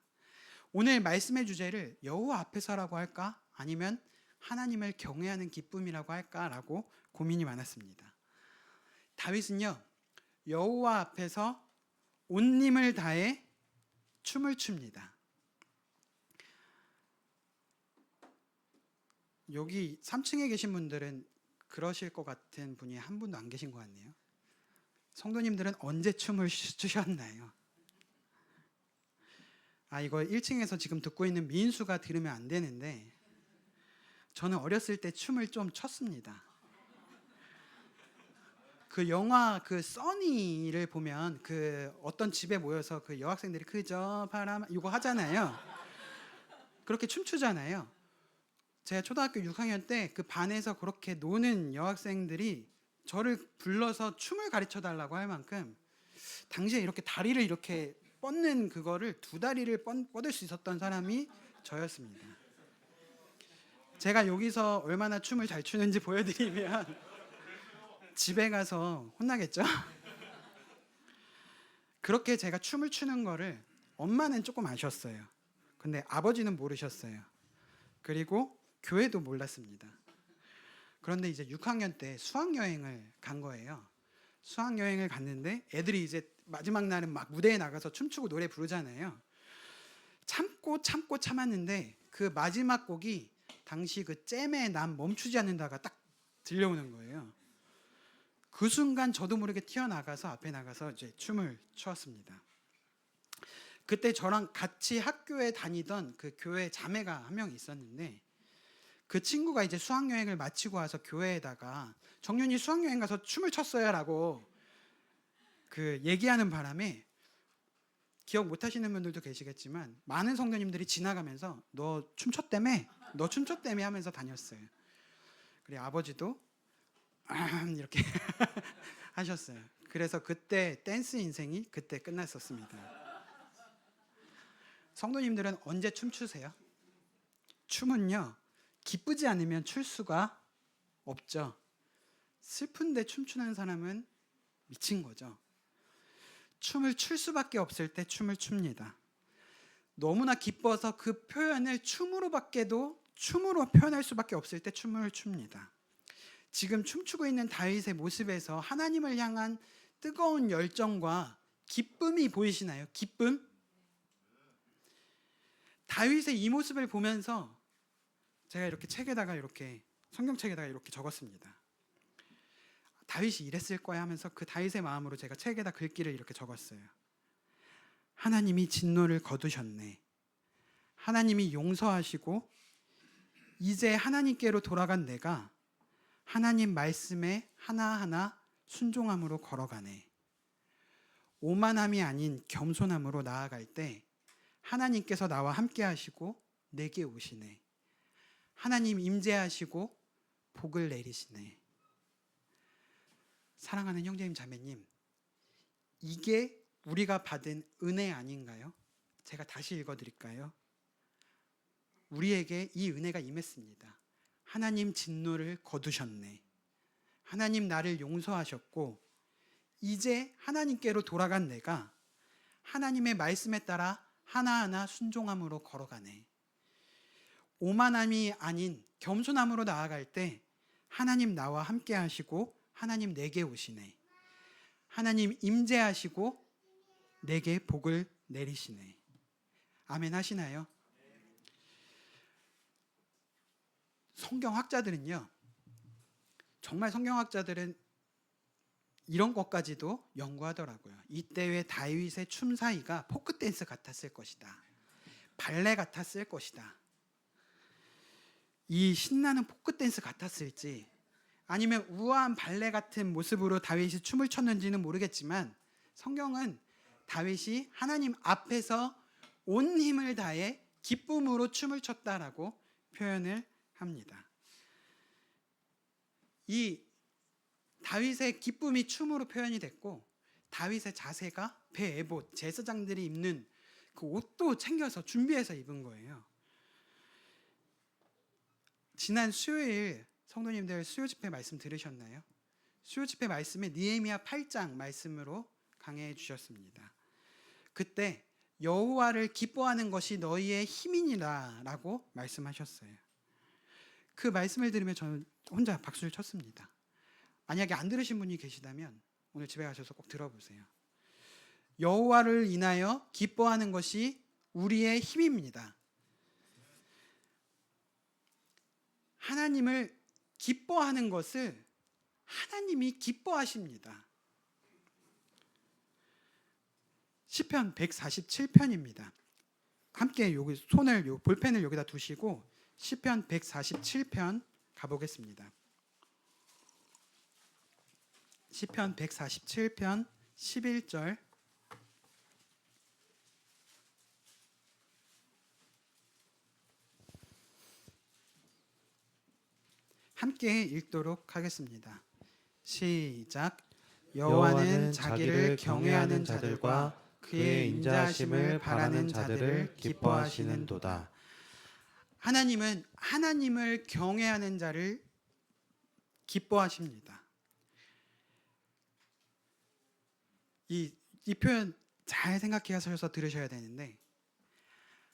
오늘 말씀의 주제를 여호와 앞에서라고 할까? 아니면 하나님을 경외하는 기쁨이라고 할까라고 고민이 많았습니다. 다윗은요. 여호와 앞에서 온 힘을 다해 춤을 춥니다. 여기 3층에 계신 분들은 그러실 것 같은 분이 한 분도 안 계신 것 같네요. 성도님들은 언제 춤을 추셨나요? 이거 1층에서 지금 듣고 있는 민수가 들으면 안 되는데 저는 어렸을 때 춤을 좀 췄습니다. 그 영화 써니를 보면 어떤 집에 모여서 여학생들이 그저 바람 이거 하잖아요. 그렇게 춤추잖아요. 제가 초등학교 6학년 때 그 반에서 그렇게 노는 여학생들이 저를 불러서 춤을 가르쳐 달라고 할 만큼 당시에 이렇게 다리를 이렇게 뻗는 그거를 두 다리를 뻗을 수 있었던 사람이 저였습니다. 제가 여기서 얼마나 춤을 잘 추는지 보여드리면 집에 가서 혼나겠죠? 그렇게 제가 춤을 추는 거를 엄마는 조금 아셨어요. 근데 아버지는 모르셨어요. 그리고 교회도 몰랐습니다. 그런데 이제 6학년 때 수학여행을 간 거예요. 수학여행을 갔는데 애들이 이제 마지막 날은 막 무대에 나가서 춤추고 노래 부르잖아요. 참고 참았는데 그 마지막 곡이 당시 잼에 난 멈추지 않는다가 딱 들려오는 거예요. 그 순간 저도 모르게 튀어나가서 앞에 나가서 이제 춤을 추었습니다. 그때 저랑 같이 학교에 다니던 그 교회 자매가 한 명 있었는데 그 친구가 이제 수학여행을 마치고 와서 교회에다가 정윤이 수학여행 가서 춤을 췄어요 라고 그 얘기하는 바람에 기억 못 하시는 분들도 계시겠지만 많은 성도님들이 지나가면서 너 춤췄다며 하면서 다녔어요. 그리고 아버지도 이렇게 하셨어요. 그래서 그때 댄스 인생이 그때 끝났었습니다. 성도님들은 언제 춤추세요? 춤은요, 기쁘지 않으면 출 수가 없죠. 슬픈데 춤추는 사람은 미친 거죠. 춤을 출 수밖에 없을 때 춤을 춥니다. 너무나 기뻐서 그 표현을 춤으로 표현할 수밖에 없을 때 춤을 춥니다. 지금 춤추고 있는 다윗의 모습에서 하나님을 향한 뜨거운 열정과 기쁨이 보이시나요? 기쁨? 다윗의 이 모습을 보면서 제가 이렇게 성경책에다가 이렇게 적었습니다. 다윗이 이랬을 거야 하면서 그 다윗의 마음으로 제가 책에다 글귀를 이렇게 적었어요. 하나님이 진노를 거두셨네. 하나님이 용서하시고 이제 하나님께로 돌아간 내가 하나님 말씀에 하나하나 순종함으로 걸어가네. 오만함이 아닌 겸손함으로 나아갈 때 하나님께서 나와 함께 하시고 내게 오시네. 하나님 임재하시고 복을 내리시네. 사랑하는 형제님 자매님, 이게 우리가 받은 은혜 아닌가요? 제가 다시 읽어드릴까요? 우리에게 이 은혜가 임했습니다. 하나님 진노를 거두셨네. 하나님 나를 용서하셨고 이제 하나님께로 돌아간 내가 하나님의 말씀에 따라 하나하나 순종함으로 걸어가네. 오만함이 아닌 겸손함으로 나아갈 때 하나님 나와 함께 하시고 하나님 내게 오시네. 하나님 임재하시고 내게 복을 내리시네. 아멘 하시나요? 성경학자들은요, 정말 성경학자들은 이런 것까지도 연구하더라고요. 이때의 다윗의 춤 사이가 포크 댄스 같았을 것이다. 발레 같았을 것이다. 이 신나는 포크 댄스 같았을지 아니면 우아한 발레 같은 모습으로 다윗이 춤을 췄는지는 모르겠지만 성경은 다윗이 하나님 앞에서 온 힘을 다해 기쁨으로 춤을 췄다라고 표현을 합니다. 이 다윗의 기쁨이 춤으로 표현이 됐고 다윗의 자세가 배에봇 제사장들이 입는 그 옷도 챙겨서 준비해서 입은 거예요. 지난 수요일 성도님들 수요 집회 말씀 들으셨나요? 수요 집회 말씀에 느헤미야 8장 말씀으로 강해해 주셨습니다. 그때 여호와를 기뻐하는 것이 너희의 힘이니라라고 말씀하셨어요. 그 말씀을 들으며 저는 혼자 박수를 쳤습니다. 만약에 안 들으신 분이 계시다면 오늘 집에 가셔서 꼭 들어보세요. 여호와를 인하여 기뻐하는 것이 우리의 힘입니다. 하나님을 기뻐하는 것을 하나님이 기뻐하십니다. 시편 147편입니다. 함께 여기 볼펜을 여기다 두시고 시편 147편 가보겠습니다. 시편 147편 11절 함께 읽도록 하겠습니다. 시작. 여호와는 자기를 경외하는 자들과 그의 인자하심을 바라는 자들을 기뻐하시는도다. 하나님은 하나님을 경외하는 자를 기뻐하십니다. 이 표현 잘 생각하셔서 들으셔야 되는데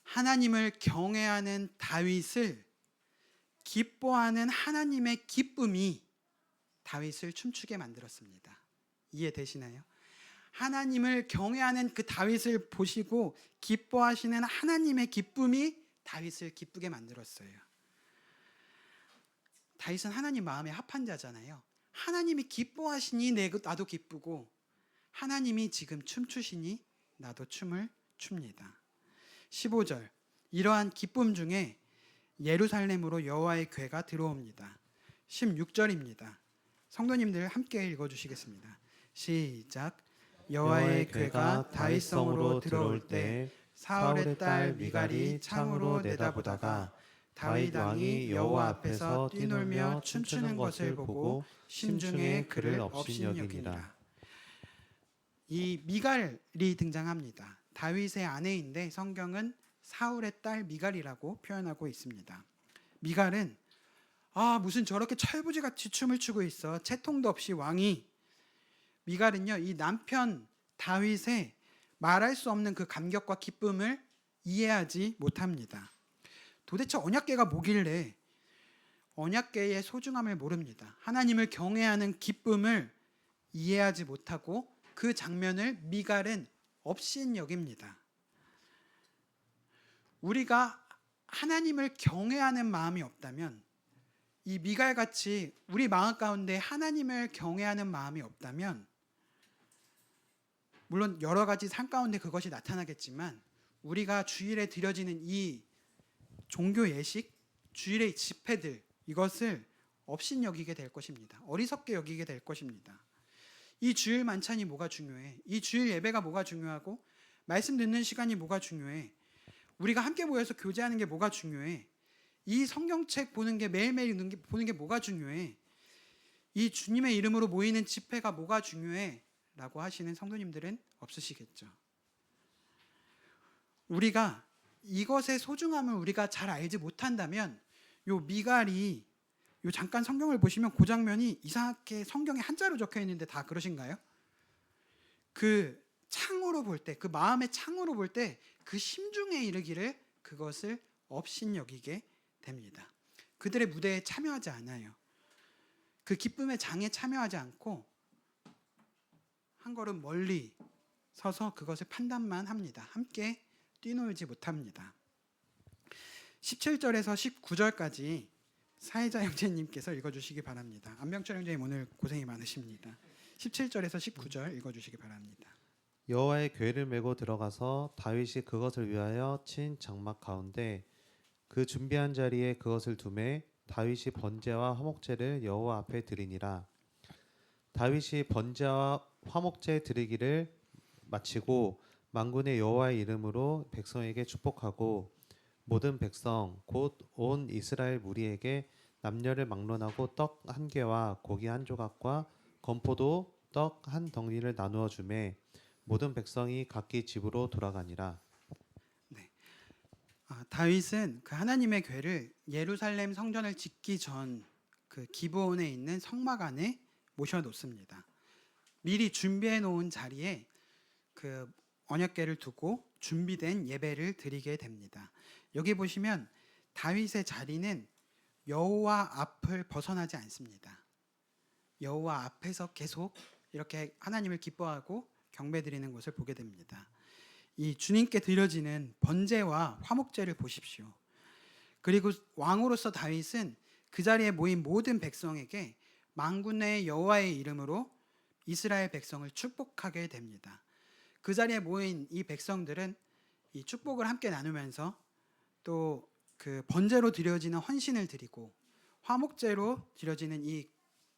하나님을 경외하는 다윗을 기뻐하는 하나님의 기쁨이 다윗을 춤추게 만들었습니다. 이해되시나요? 하나님을 경외하는 그 다윗을 보시고 기뻐하시는 하나님의 기쁨이 다윗을 기쁘게 만들었어요. 다윗은 하나님 마음에 합한 자잖아요. 하나님이 기뻐하시니 나도 기쁘고 하나님이 지금 춤추시니 나도 춤을 춥니다. 15절. 이러한 기쁨 중에 예루살렘으로 여호와의 궤가 들어옵니다. 16절입니다. 성도님들 함께 읽어주시겠습니다. 시작. 여호와의 괴가 다윗성으로 들어올 때 사울의 딸 미갈이 창으로 내다보다가 다윗 왕이 여호와 앞에서 뛰놀며 춤추는 것을 보고 심중에 그를 없인 여기니라. 이 미갈이 등장합니다. 다윗의 아내인데 성경은 사울의 딸 미갈이라고 표현하고 있습니다. 미갈은 무슨 저렇게 철부지같이 춤을 추고 있어. 채통도 없이 왕이. 미갈은요, 이 남편 다윗의 말할 수 없는 그 감격과 기쁨을 이해하지 못합니다. 도대체 언약궤가 뭐길래 언약궤의 소중함을 모릅니다. 하나님을 경외하는 기쁨을 이해하지 못하고 그 장면을 미갈은 업신 여깁니다. 우리가 하나님을 경외하는 마음이 없다면, 이 미갈같이 우리 마음 가운데 하나님을 경외하는 마음이 없다면, 물론 여러 가지 삶 가운데 그것이 나타나겠지만 우리가 주일에 드려지는 이 종교 예식, 주일의 집회들, 이것을 업신 여기게 될 것입니다. 어리석게 여기게 될 것입니다. 이 주일 만찬이 뭐가 중요해? 이 주일 예배가 뭐가 중요하고 말씀 듣는 시간이 뭐가 중요해? 우리가 함께 모여서 교제하는 게 뭐가 중요해? 이 성경책 보는 게 매일매일 보는 게 뭐가 중요해? 이 주님의 이름으로 모이는 집회가 뭐가 중요해? 라고 하시는 성도님들은 없으시겠죠. 우리가 이것의 소중함을 우리가 잘 알지 못한다면 요 미갈이 요 잠깐 성경을 보시면 그 장면이 이상하게 성경에 한자로 적혀 있는데 다 그러신가요? 그 창으로 볼 때, 그 마음의 창으로 볼 때 그 심중에 이르기를 그것을 업신 여기게 됩니다. 그들의 무대에 참여하지 않아요. 그 기쁨의 장에 참여하지 않고 한 걸음 멀리 서서 그것을 판단만 합니다. 함께 뛰놀지 못합니다. 17절에서 19절까지 사회자 형제님께서 읽어주시기 바랍니다. 안병철 형제님 오늘 고생이 많으십니다. 17절에서 19절 읽어주시기 바랍니다. 여호와의 궤를 메고 들어가서 다윗이 그것을 위하여 친 장막 가운데 그 준비한 자리에 그것을 두매 다윗이 번제와 화목제를 여호와 앞에 드리니라. 다윗이 번제와 화목제 드리기를 마치고 만군의 여호와의 이름으로 백성에게 축복하고 모든 백성 곧 온 이스라엘 무리에게 남녀를 막론하고 떡 한 개와 고기 한 조각과 건포도 떡 한 덩이를 나누어 주매 모든 백성이 각기 집으로 돌아가니라. 다윗은 그 하나님의 궤를 예루살렘 성전을 짓기 전 그 기브온에 있는 성막 안에 모셔놓습니다. 미리 준비해 놓은 자리에 그 언약궤를 두고 준비된 예배를 드리게 됩니다. 여기 보시면 다윗의 자리는 여호와 앞을 벗어나지 않습니다. 여호와 앞에서 계속 이렇게 하나님을 기뻐하고 경배드리는 것을 보게 됩니다. 이 주님께 드려지는 번제와 화목제를 보십시오. 그리고 왕으로서 다윗은 그 자리에 모인 모든 백성에게 만군의 여호와의 이름으로 이스라엘 백성을 축복하게 됩니다. 그 자리에 모인 이 백성들은 이 축복을 함께 나누면서 또 그 번제로 드려지는 헌신을 드리고 화목제로 드려지는 이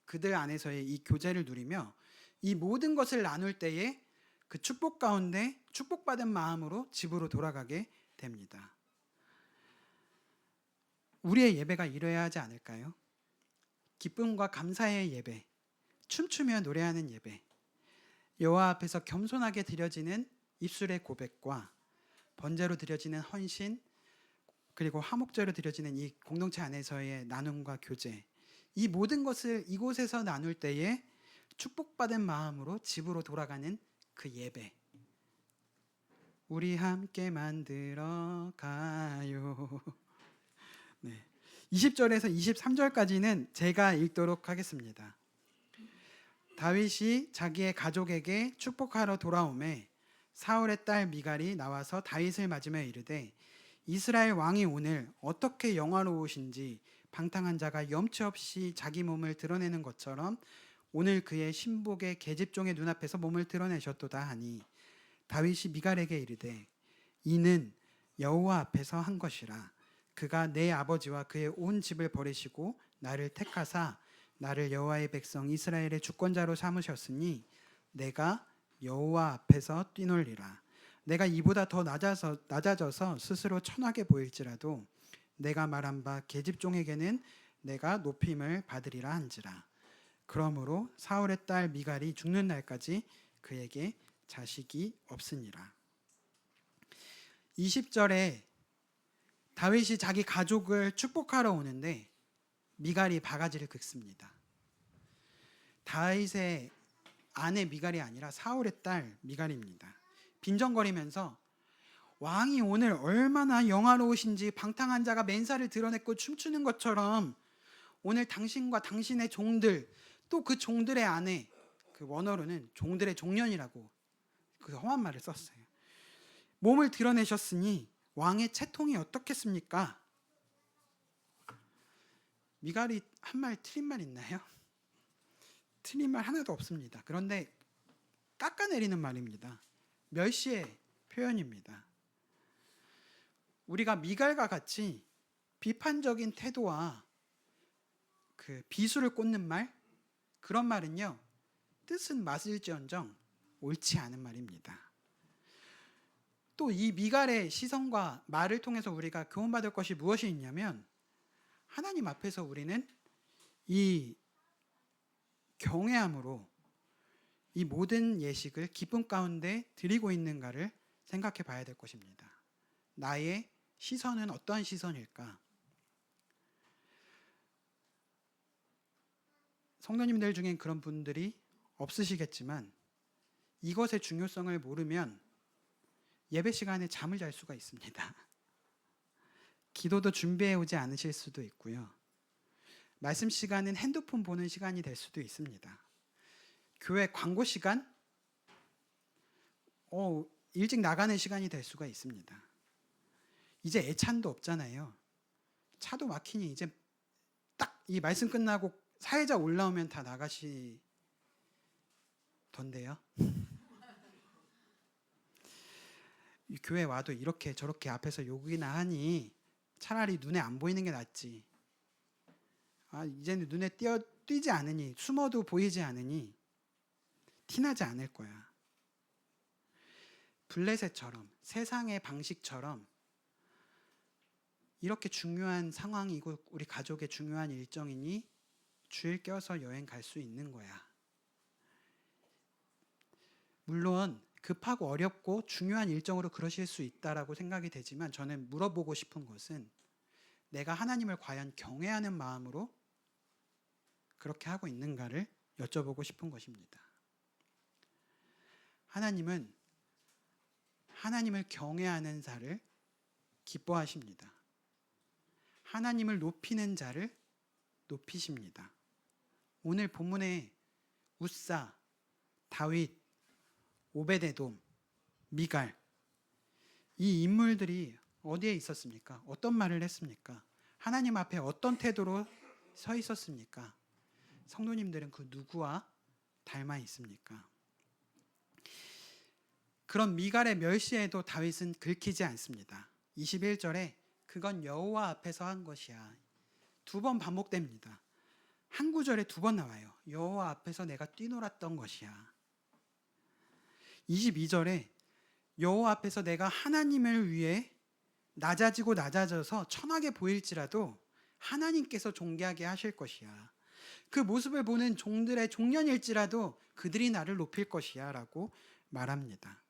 그들 안에서의 이 교제를 누리며 이 모든 것을 나눌 때에 그 축복 가운데 축복받은 마음으로 집으로 돌아가게 됩니다. 우리의 예배가 이래야 하지 않을까요? 기쁨과 감사의 예배, 춤추며 노래하는 예배, 여호와 앞에서 겸손하게 드려지는 입술의 고백과 번제로 드려지는 헌신, 그리고 화목제로 드려지는 이 공동체 안에서의 나눔과 교제, 이 모든 것을 이곳에서 나눌 때에 축복받은 마음으로 집으로 돌아가는 그 예배, 우리 함께 만들어 가요. 네. 20절에서 23절까지는 제가 읽도록 하겠습니다. 다윗이 자기의 가족에게 축복하러 돌아오매 사울의 딸 미갈이 나와서 다윗을 맞으며 이르되 이스라엘 왕이 오늘 어떻게 영화로우신지 방탕한 자가 염치 없이 자기 몸을 드러내는 것처럼 오늘 그의 신복의 계집종의 눈앞에서 몸을 드러내셨도다 하니 다윗이 미갈에게 이르되 이는 여호와 앞에서 한 것이라. 그가 내 아버지와 그의 온 집을 버리시고 나를 택하사 나를 여호와의 백성 이스라엘의 주권자로 삼으셨으니 내가 여호와 앞에서 뛰놀리라. 내가 이보다 더 낮아져서 스스로 천하게 보일지라도 내가 말한 바 계집종에게는 내가 높임을 받으리라 한지라. 그러므로 사울의 딸 미갈이 죽는 날까지 그에게 자식이 없으니라. 20절에 다윗이 자기 가족을 축복하러 오는데 미갈이 바가지를 긁습니다. 다윗의 아내 미갈이 아니라 사울의 딸 미갈입니다. 빈정거리면서 왕이 오늘 얼마나 영화로우신지 방탕한 자가 맨살을 드러냈고 춤추는 것처럼 오늘 당신과 당신의 종들 또 그 종들의 아내, 그 원어로는 종들의 종년이라고 그 험한 말을 썼어요. 몸을 드러내셨으니 왕의 채통이 어떻겠습니까? 미갈이 한 말 틀린 말 있나요? 틀린 말 하나도 없습니다. 그런데 깎아내리는 말입니다. 멸시의 표현입니다. 우리가 미갈과 같이 비판적인 태도와 그 비수를 꽂는 말, 그런 말은요, 뜻은 맞을지언정 옳지 않은 말입니다. 또 이 미갈의 시선과 말을 통해서 우리가 교훈받을 것이 무엇이 있냐면, 하나님 앞에서 우리는 이 경외함으로 이 모든 예식을 기쁨 가운데 드리고 있는가를 생각해 봐야 될 것입니다. 나의 시선은 어떠한 시선일까? 성도님들 중엔 그런 분들이 없으시겠지만 이것의 중요성을 모르면 예배 시간에 잠을 잘 수가 있습니다. 기도도 준비해 오지 않으실 수도 있고요. 말씀 시간은 핸드폰 보는 시간이 될 수도 있습니다. 교회 광고 시간? 일찍 나가는 시간이 될 수가 있습니다. 이제 애찬도 없잖아요. 차도 막히니 이제 딱 이 말씀 끝나고 사회자 올라오면 다 나가시던데요. 이 교회 와도 이렇게 저렇게 앞에서 욕이나 하니 차라리 눈에 안 보이는 게 낫지. 이제는 눈에 띄지 않으니, 숨어도 보이지 않으니 티나지 않을 거야. 블레셋처럼, 세상의 방식처럼 이렇게 중요한 상황이고 우리 가족의 중요한 일정이니 주일 껴서 여행 갈 수 있는 거야. 물론 급하고 어렵고 중요한 일정으로 그러실 수 있다라고 생각이 되지만, 저는 물어보고 싶은 것은 내가 하나님을 과연 경외하는 마음으로 그렇게 하고 있는가를 여쭤보고 싶은 것입니다. 하나님은 하나님을 경외하는 자를 기뻐하십니다. 하나님을 높이는 자를 높이십니다. 오늘 본문에 웃사, 다윗, 오베데돔, 미갈, 이 인물들이 어디에 있었습니까? 어떤 말을 했습니까? 하나님 앞에 어떤 태도로 서 있었습니까? 성도님들은 그 누구와 닮아 있습니까? 그런 미갈의 멸시에도 다윗은 긁히지 않습니다. 21절에 그건 여호와 앞에서 한 것이야. 2번 반복됩니다. 한 구절에 2번 나와요. 여호와 앞에서 내가 뛰놀았던 것이야. 22절에 여호와 앞에서 내가 하나님을 위해 낮아져서 천하게 보일지라도 하나님께서 존귀하게 하실 것이야. 그 모습을 보는 종들의 종년일지라도 그들이 나를 높일 것이야 라고 말합니다.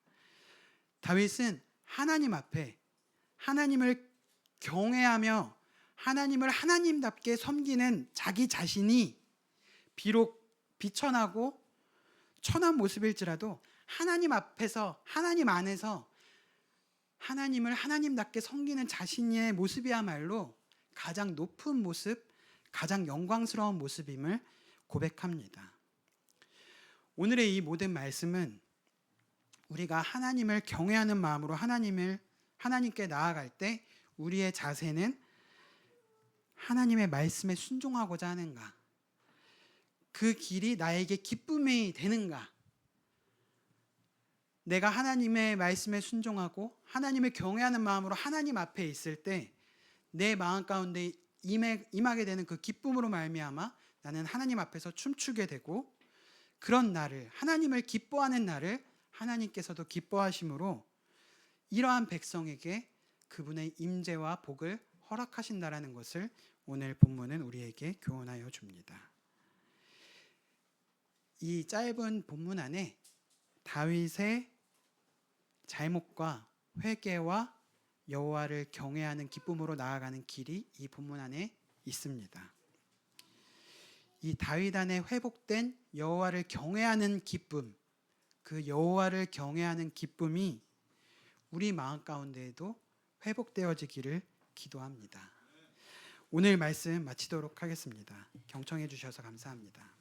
다윗은 하나님 앞에 하나님을 경외하며 하나님을 하나님답게 섬기는 자기 자신이 비록 비천하고 천한 모습일지라도 하나님 앞에서, 하나님 안에서 하나님을 하나님답게 섬기는 자신의 모습이야말로 가장 높은 모습, 가장 영광스러운 모습임을 고백합니다. 오늘의 이 모든 말씀은 우리가 하나님을 경외하는 마음으로 하나님께 나아갈 때 우리의 자세는 하나님의 말씀에 순종하고자 하는가? 그 길이 나에게 기쁨이 되는가? 내가 하나님의 말씀에 순종하고 하나님을 경외하는 마음으로 하나님 앞에 있을 때 내 마음 가운데 임하게 되는 그 기쁨으로 말미암아 나는 하나님 앞에서 춤추게 되고, 그런 나를, 하나님을 기뻐하는 나를 하나님께서도 기뻐하심으로 이러한 백성에게 그분의 임재와 복을 허락하신다라는 것을 오늘 본문은 우리에게 교훈하여 줍니다. 이 짧은 본문 안에 다윗의 잘못과 회개와 여호와를 경외하는 기쁨으로 나아가는 길이 이 본문 안에 있습니다. 이 다윗 안에 회복된 여호와를 경외하는 기쁨, 그 여호와를 경외하는 기쁨이 우리 마음 가운데에도 회복되어지기를 기도합니다. 오늘 말씀 마치도록 하겠습니다. 경청해 주셔서 감사합니다.